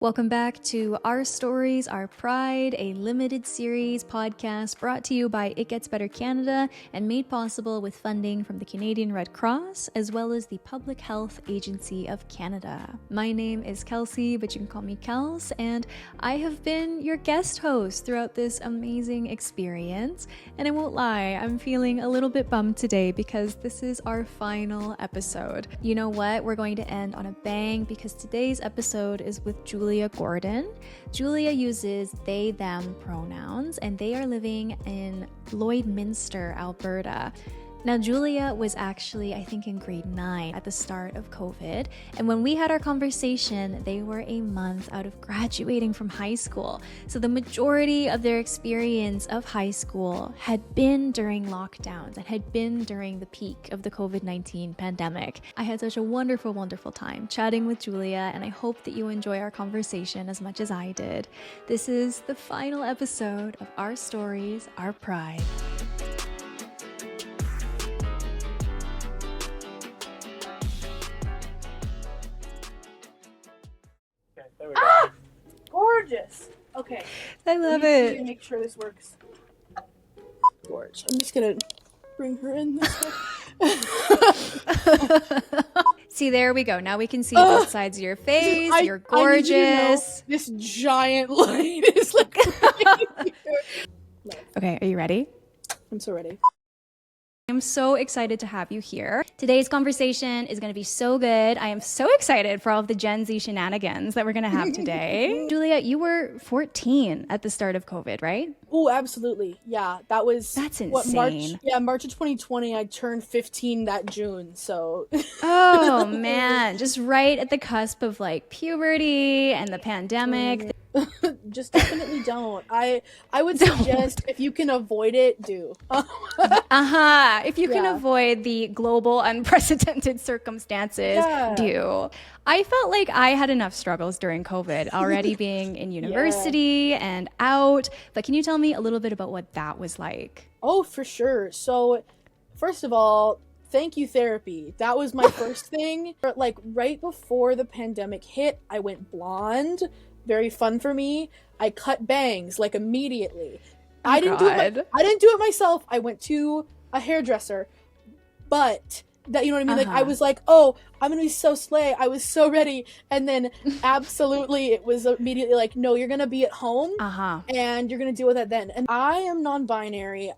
Welcome back to Our Stories, Our Pride, a limited series podcast brought to you by It Gets Better Canada and made possible with funding from the Canadian Red Cross as well as the Public Health Agency of Canada. My name is Kelsey, but you can call me Kels, and I have been your guest host throughout this amazing experience. And I won't lie, I'm feeling a little bit bummed today because this is our final episode. You know what? We're going to end on a bang because today's episode is with Julia Gordon. Julia uses they, them pronouns, and they are living in Lloydminster, Alberta. Now, Julia was actually, I think, in grade 9 at the start of COVID. And when we had our conversation, they were a month out of graduating from high school. So the majority of their experience of high school had been during lockdowns and had been during the peak of the COVID-19 pandemic. I had such a wonderful, wonderful time chatting with Julia, and I hope that you enjoy our conversation as much as I did. This is the final episode of Our Stories, Our Pride. Gorgeous. Okay. I love it. Make sure this works. Gorgeous. I'm just gonna bring her in this way. See, there we go. Now we can see both sides of your face. You're gorgeous. I need you to know, this giant light is like. Okay, are you ready? I'm so ready. I'm so excited to have you here. Today's conversation is going to be so good. I am so excited for all of the Gen Z shenanigans that we're going to have today. Julia, you were 14 at the start of COVID, right? Oh, absolutely. Yeah, that's insane. March of 2020. I turned 15 that June. So. Oh man, just right at the cusp of like puberty and the pandemic. Just definitely don't. I would suggest if you can avoid it, do. If you can avoid the global unprecedented circumstances, do. I felt like I had enough struggles during COVID, already being in university and out. But can you tell me a little bit about what that was like? Oh, for sure. So, first of all, thank you, therapy. That was my first thing. But like right before the pandemic hit, I went blonde. Very fun for me. I cut bangs like immediately. I didn't do it myself. I went to a hairdresser, but that, you know what I mean? Like I was like, oh, I'm gonna be so slay. I was so ready, and then absolutely, it was immediately like, no, you're gonna be at home, and you're gonna deal with that then. And I am non-binary.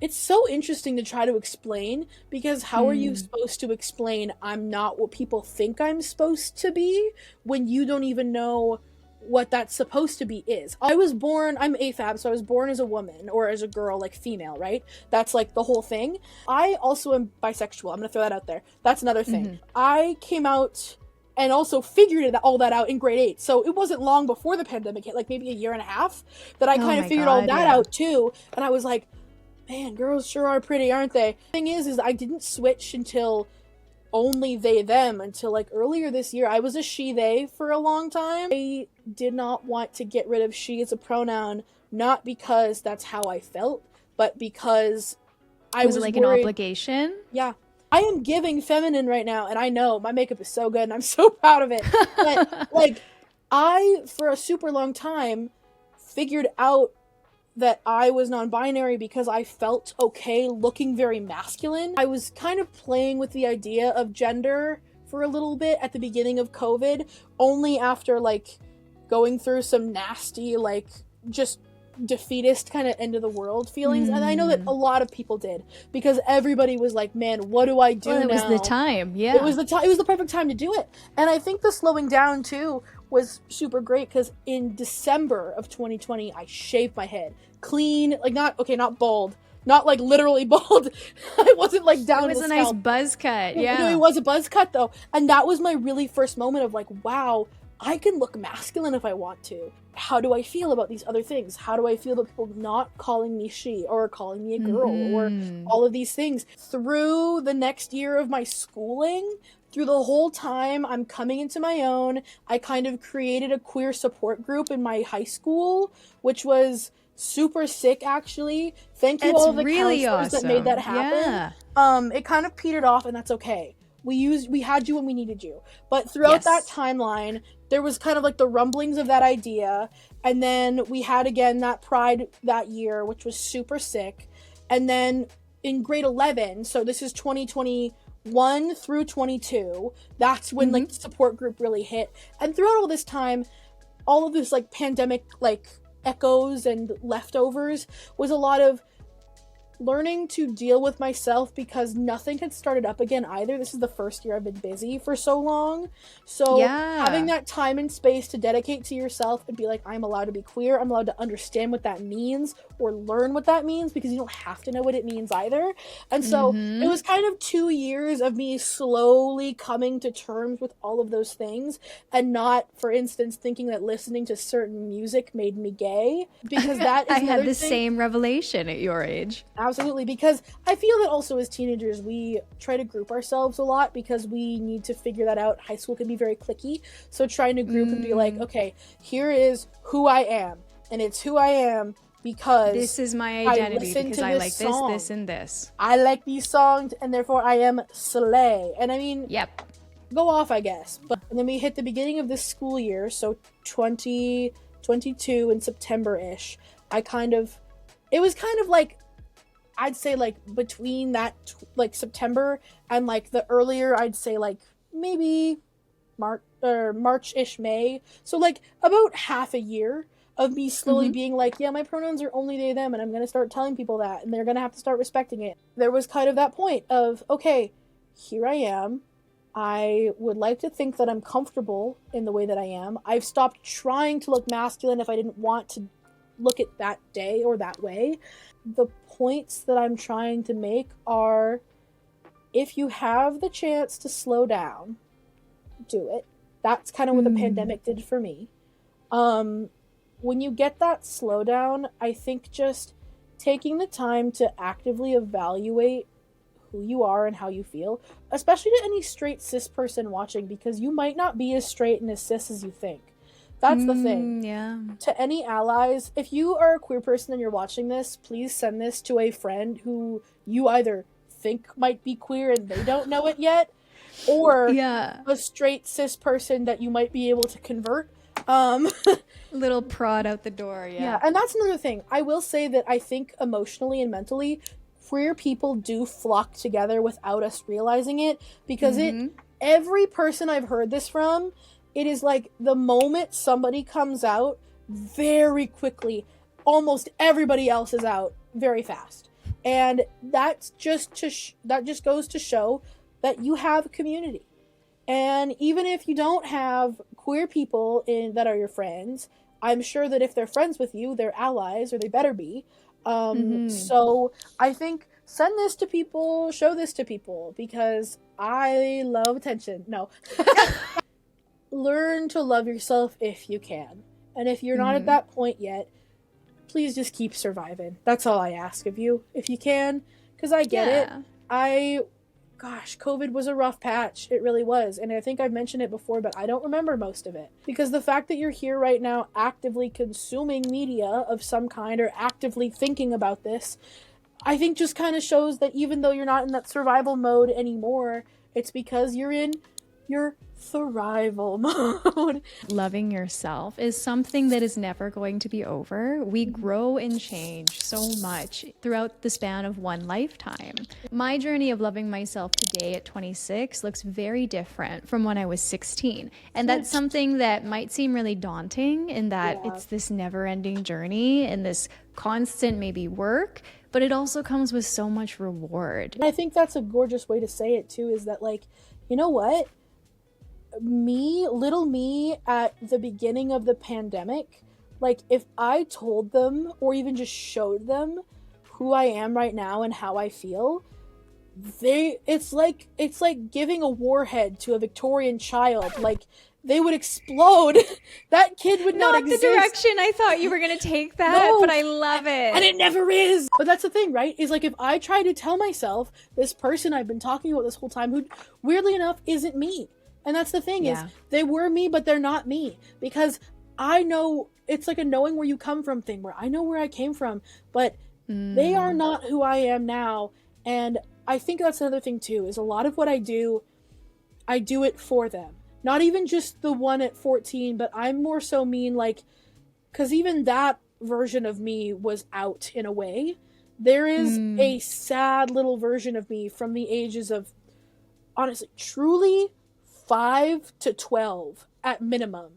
It's so interesting to try to explain, because how are you supposed to explain I'm not what people think I'm supposed to be when you don't even know what that's supposed to be is? I'm AFAB, so I was born as a woman or as a girl, like female, right? That's like the whole thing. I also am bisexual. I'm gonna throw that out there. That's another thing. I came out and also figured all that out in grade 8. So it wasn't long before the pandemic hit, like maybe a year and a half, that I kind of figured all that out too. And I was like, man, girls sure are pretty, aren't they? Thing is I didn't switch until only they, them, until like earlier this year. I was a she, they for a long time. I did not want to get rid of she as a pronoun, not because that's how I felt, but because I was like worried. An obligation? Yeah. I am giving feminine right now, and I know my makeup is so good, and I'm so proud of it. But like, I, for a super long time, figured out that I was non-binary because I felt okay looking very masculine. I was kind of playing with the idea of gender for a little bit at the beginning of COVID, only after like going through some nasty, like just defeatist kind of end of the world feelings. And I know that a lot of people did, because everybody was like, man, what do I do now? It was the time. Yeah. It was the perfect time to do it. And I think the slowing down too was super great, because in December of 2020, I shaved my head clean, like not bald, not like literally bald. I wasn't like down. It was a nice buzz cut. Yeah. No, it was a buzz cut though. And that was my really first moment of like, wow, I can look masculine if I want to. How do I feel about these other things? How do I feel about people not calling me she or calling me a girl or all of these things? Through the next year of my schooling, through the whole time I'm coming into my own, I kind of created a queer support group in my high school, which was super sick, actually. Thank you all the really counselors that made that happen. Yeah. It kind of petered off, and that's okay. we had you when we needed you. But throughout that timeline, there was kind of like the rumblings of that idea, and then we had again that Pride that year, which was super sick. And then in grade 11, so this is 2021 through 22, that's when like the support group really hit. And throughout all this time, all of this like pandemic like echoes and leftovers was a lot of learning to deal with myself, because nothing had started up again either. This is the first year I've been busy for so long. So having that time and space to dedicate to yourself and be like, I'm allowed to be queer. I'm allowed to understand what that means or learn what that means, because you don't have to know what it means either. And so it was kind of 2 years of me slowly coming to terms with all of those things, and not, for instance, thinking that listening to certain music made me gay, because that is I had the same revelation at your age. Absolutely, because I feel that also as teenagers, we try to group ourselves a lot because we need to figure that out. High school can be very cliquey, so trying to group and be like, okay, here is who I am, and it's who I am because this is my identity, because I like this, and this. I like these songs, and therefore I am slay. And I mean, go off, I guess. But and then we hit the beginning of this school year, so 2022 in September-ish. It was kind of like, I'd say like between that like September and like the earlier, I'd say like maybe March-ish, May. So like about half a year of me slowly being like, yeah, my pronouns are only they, them, and I'm going to start telling people that, and they're going to have to start respecting it. There was kind of that point of, okay, here I am. I would like to think that I'm comfortable in the way that I am. I've stopped trying to look masculine if I didn't want to look at that day or that way. The points that I'm trying to make are, if you have the chance to slow down, do it. That's kind of what the pandemic did for me. When you get that slowdown, I think just taking the time to actively evaluate who you are and how you feel, especially to any straight cis person watching, because you might not be as straight and as cis as you think. That's the thing. Yeah. To any allies, if you are a queer person and you're watching this, please send this to a friend who you either think might be queer and they don't know it yet, or a straight cis person that you might be able to convert. Little prod out the door, Yeah, and that's another thing. I will say that I think emotionally and mentally, queer people do flock together without us realizing it, because every person I've heard this from, it is like the moment somebody comes out, very quickly, almost everybody else is out very fast. And that's just that just goes to show that you have a community. And even if you don't have queer people that are your friends, I'm sure that if they're friends with you, they're allies, or they better be. So I think send this to people, show this to people, because I love attention. No. Learn to love yourself if you can. And if you're not at that point yet, please just keep surviving. That's all I ask of you, if you can. Because I get it. COVID was a rough patch. It really was. And I think I've mentioned it before, but I don't remember most of it. Because the fact that you're here right now actively consuming media of some kind, or actively thinking about this, I think just kind of shows that even though you're not in that survival mode anymore, it's because you're in your thrival mode. Loving yourself is something that is never going to be over. We grow and change so much throughout the span of one lifetime. My journey of loving myself today at 26 looks very different from when I was 16. And that's something that might seem really daunting, in that it's this never-ending journey and this constant maybe work, but it also comes with so much reward. I think that's a gorgeous way to say it too, is that, like, you know what? Little me at the beginning of the pandemic, like, if I told them or even just showed them who I am right now and how I feel, it's like giving a warhead to a Victorian child. Like, they would explode. That kid would not exist. Not the direction I thought you were going to take that, but I love it. And it never is. But that's the thing, right? Is like, if I try to tell myself this person I've been talking about this whole time, who weirdly enough isn't me. And that's the thing, is they were me, but they're not me. Because I know, it's like a knowing where you come from thing, where I know where I came from, but they are not who I am now. And I think that's another thing too, is a lot of what I do, I do it for them. Not even just the one at 14, but I'm more so mean, like, because even that version of me was out in a way. There is a sad little version of me from the ages of, honestly, truly 5 to 12 at minimum,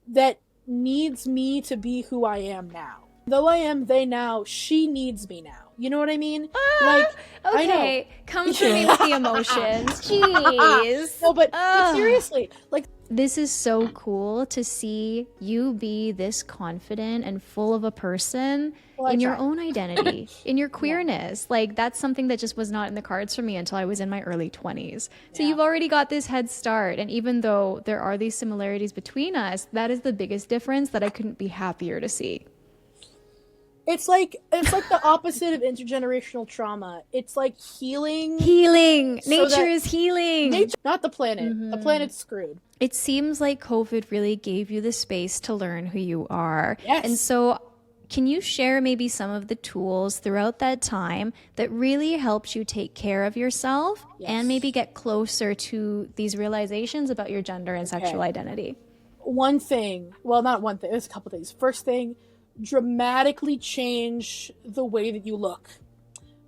that needs me to be who I am now. Though I am they now, she needs me now. You know what I mean? Like, okay, come for me with the emotions. Jeez. No, but seriously, like, this is so cool to see you be this confident and full of a person in your own identity, in your queerness. Like, that's something that just was not in the cards for me until I was in my early 20s. So you've already got this head start. And even though there are these similarities between us, that is the biggest difference that I couldn't be happier to see. It's like the opposite of intergenerational trauma. It's like healing. Nature is healing. Nature, not the planet. The planet's screwed. It seems like COVID really gave you the space to learn who you are. Yes. And so can you share maybe some of the tools throughout that time that really helped you take care of yourself and maybe get closer to these realizations about your gender and sexual identity? One thing, well, not one thing, there's a couple things. First thing, dramatically change the way that you look.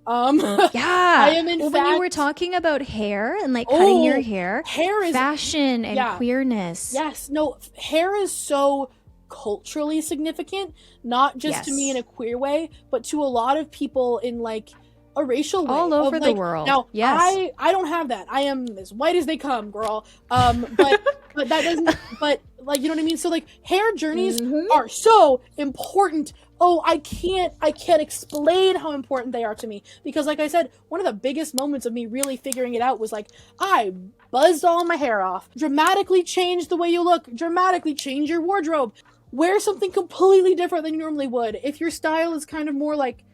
I am in fact, when you were talking about hair and like cutting your hair is fashion and queerness. Yes, no, hair is so culturally significant, not just to me in a queer way, but to a lot of people in like a racial way. All over the world. Now, I don't have that. I am as white as they come, girl. But that doesn't, but like, you know what I mean? So like hair journeys are so important. Oh, I can't explain how important they are to me, because like I said, one of the biggest moments of me really figuring it out was like, I buzzed all my hair off. Dramatically change the way you look, dramatically change your wardrobe. Wear something completely different than you normally would. If your style is kind of more like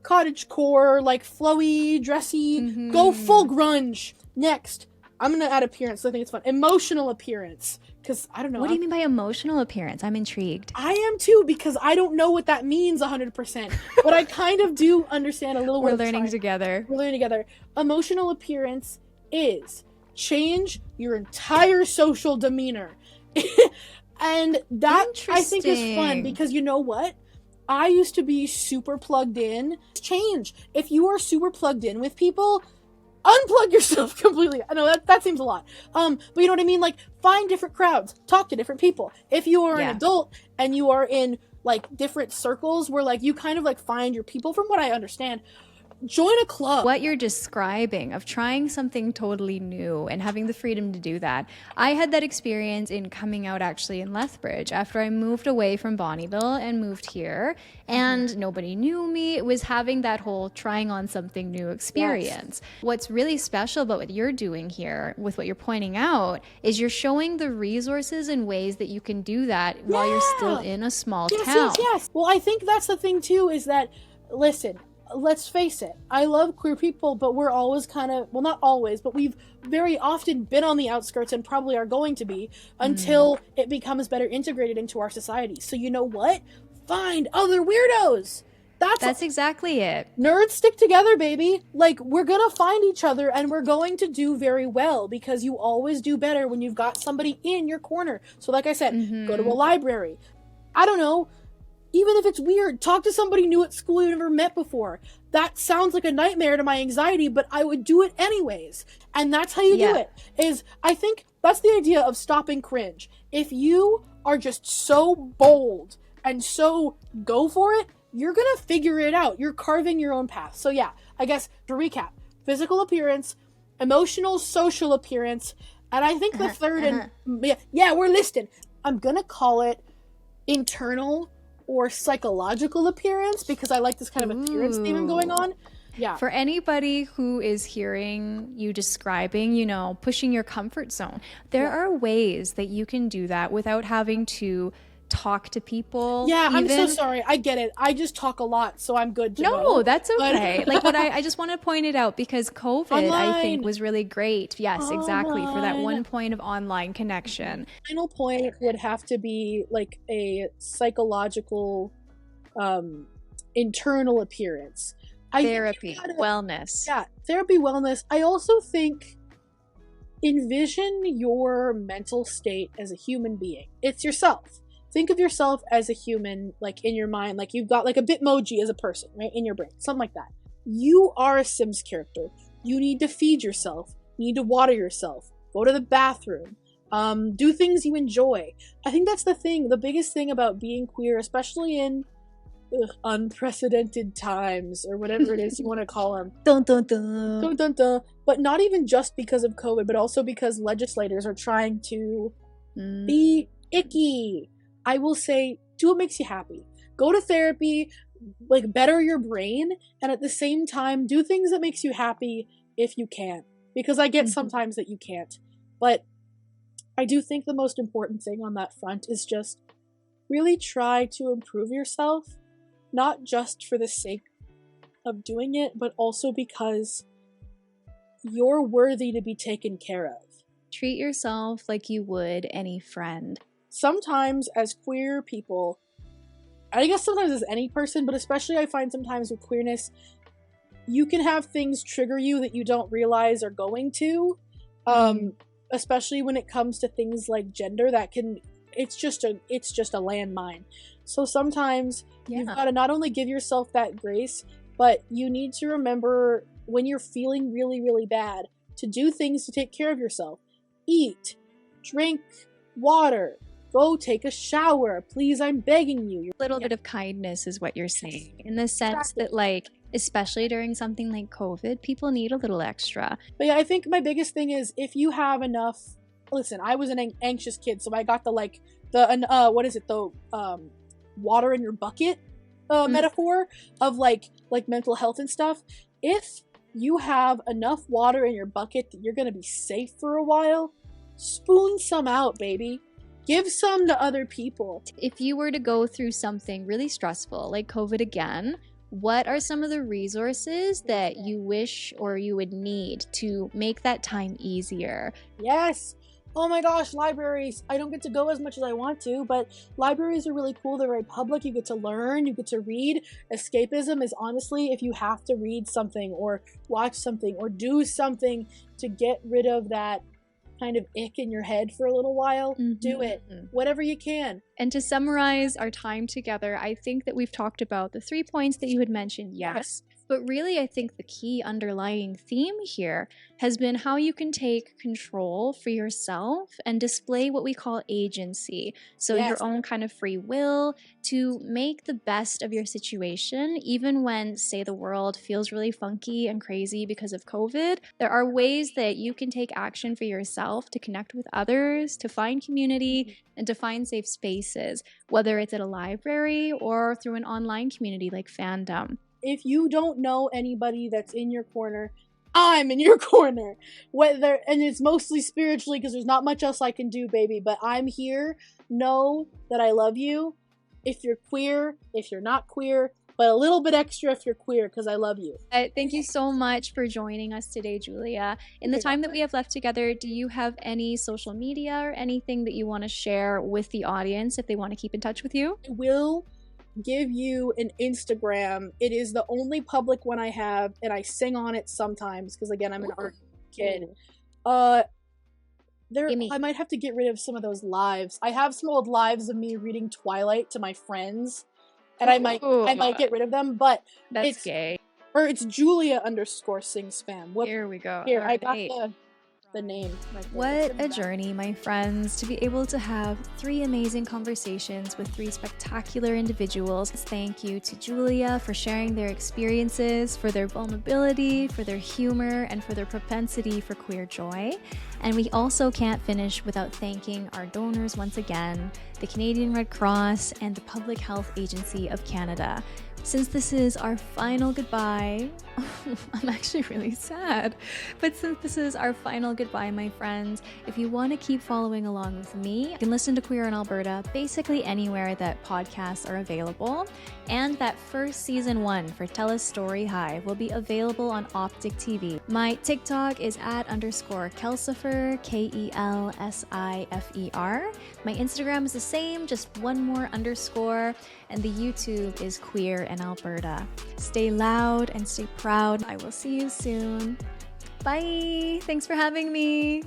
cottagecore, like flowy, dressy, go full grunge. Next, I'm gonna add appearance. So I think it's fun. Emotional appearance, because I don't know. What do you mean by emotional appearance? I'm intrigued. I am too, because I don't know what that means 100%, but I kind of do understand a little. We're learning together. We're learning together. Emotional appearance is change your entire social demeanor, and that I think is fun, because you know what? I used to be super plugged in. Change. If you are super plugged in with people, unplug yourself completely. I know that seems a lot. But you know what I mean? Like, find different crowds, talk to different people. If you are an adult and you are in like different circles where like you kind of like find your people, from what I understand, join a club. What you're describing of trying something totally new and having the freedom to do that. I had that experience in coming out actually in Lethbridge after I moved away from Bonnyville and moved here, and nobody knew me. It was having that whole trying on something new experience. What's really special about what you're doing here with what you're pointing out is you're showing the resources and ways that you can do that while you're still in a small town. Yes. Well, I think that's the thing too, is that, listen, let's face it, I love queer people, but we're always kind of, well, not always, but we've very often been on the outskirts and probably are going to be until it becomes better integrated into our society. So you know what? Find other weirdos. That's exactly it. Nerds stick together, baby. Like, we're gonna find each other and we're going to do very well, because you always do better when you've got somebody in your corner. So like I said, go to a library. I don't know. Even if it's weird, talk to somebody new at school you've never met before. That sounds like a nightmare to my anxiety, but I would do it anyways. And that's how you do it. Is, I think that's the idea of stopping cringe. If you are just so bold and so go for it, you're gonna figure it out. You're carving your own path. So yeah, I guess to recap, physical appearance, emotional, social appearance, and I think the third and we're listed. I'm gonna call it internal or psychological appearance, because I like this kind of appearance theme going on. Yeah. For anybody who is hearing you describing, you know, pushing your comfort zone, there are ways that you can do that without having to talk to people. Yeah, I'm so sorry. I get it. I just talk a lot, so I'm good to know. No, that's okay. Like, what I just want to point it out, because COVID, I think, was really great. Yes, exactly. For that one point of online connection. Final point would have to be like a psychological, internal appearance. Therapy, wellness. Yeah, therapy, wellness. I also think envision your mental state as a human being. It's yourself. Think of yourself as a human, like in your mind, like you've got like a Bitmoji as a person, right? In your brain, something like that. You are a Sims character. You need to feed yourself. You need to water yourself. Go to the bathroom. Do things you enjoy. I think that's the thing. The biggest thing about being queer, especially in unprecedented times, or whatever it is you want to call them. Dun, dun, dun. Dun, dun, dun. But not even just because of COVID, but also because legislators are trying to be icky. I will say, do what makes you happy. Go to therapy, like better your brain, and at the same time, do things that makes you happy if you can. Because I get sometimes that you can't. But I do think the most important thing on that front is just really try to improve yourself, not just for the sake of doing it, but also because you're worthy to be taken care of. Treat yourself like you would any friend. Sometimes as queer people, I guess sometimes as any person, but especially I find sometimes with queerness, you can have things trigger you that you don't realize are going to, especially when it comes to things like gender. That can, it's just a landmine. So sometimes you've got to not only give yourself that grace, but you need to remember when you're feeling really, really bad to do things to take care of yourself. Eat, drink water, go take a shower. Please, I'm begging you. A little bit of kindness is what you're saying, in the sense that, like, especially during something like COVID, people need a little extra. But yeah, I think my biggest thing is if you have enough. Listen, I was an anxious kid, so I got the water in your bucket metaphor of like mental health and stuff. If you have enough water in your bucket that you're gonna be safe for a while, spoon some out, baby. Give some to other people. If you were to go through something really stressful, like COVID again, what are some of the resources that you wish or you would need to make that time easier? Yes. Oh my gosh, libraries. I don't get to go as much as I want to, but libraries are really cool. They're very public. You get to learn, you get to read. Escapism is honestly if you have to read something or watch something or do something to get rid of that kind of ick in your head for a little while, do it. Whatever you can. And to summarize our time together, I think that we've talked about the 3 points that you had mentioned, yes. But really, I think the key underlying theme here has been how you can take control for yourself and display what we call agency. So your own kind of free will to make the best of your situation, even when, say, the world feels really funky and crazy because of COVID. There are ways that you can take action for yourself to connect with others, to find community, and to find safe spaces, whether it's at a library or through an online community like Fandom. If you don't know anybody that's in your corner, I'm in your corner. And it's mostly spiritually because there's not much else I can do, baby. But I'm here. Know that I love you. If you're queer, if you're not queer, but a little bit extra if you're queer because I love you. Thank you so much for joining us today, Julia. In the time that we have left together, do you have any social media or anything that you want to share with the audience if they want to keep in touch with you? I will give you an Instagram. It is the only public one I have, and I sing on it sometimes because again I'm an art kid. I might have to get rid of some of those lives. I have some old lives of me reading Twilight to my friends, and I might get rid of them, but that's gay. Or it's Julia_sing_spam. Here we go. Here, I got the name. What a journey, my friends, to be able to have 3 amazing conversations with 3 spectacular individuals. Thank you to Julia for sharing their experiences, for their vulnerability, for their humor, and for their propensity for queer joy. And we also can't finish without thanking our donors once again, the Canadian Red Cross and the Public Health Agency of Canada. Since this is our final goodbye, I'm actually really sad, but since this is our final goodbye, my friends, if you want to keep following along with me, you can listen to Queer in Alberta basically anywhere that podcasts are available, and that first season 1 for Tell a Story Hive will be available on Optic TV. My TikTok is @_Kelsifer, KELSIFER. My Instagram is the same, just one more underscore, and the YouTube is Queer in Alberta. Stay loud and stay proud. I will see you soon. Bye. Thanks for having me.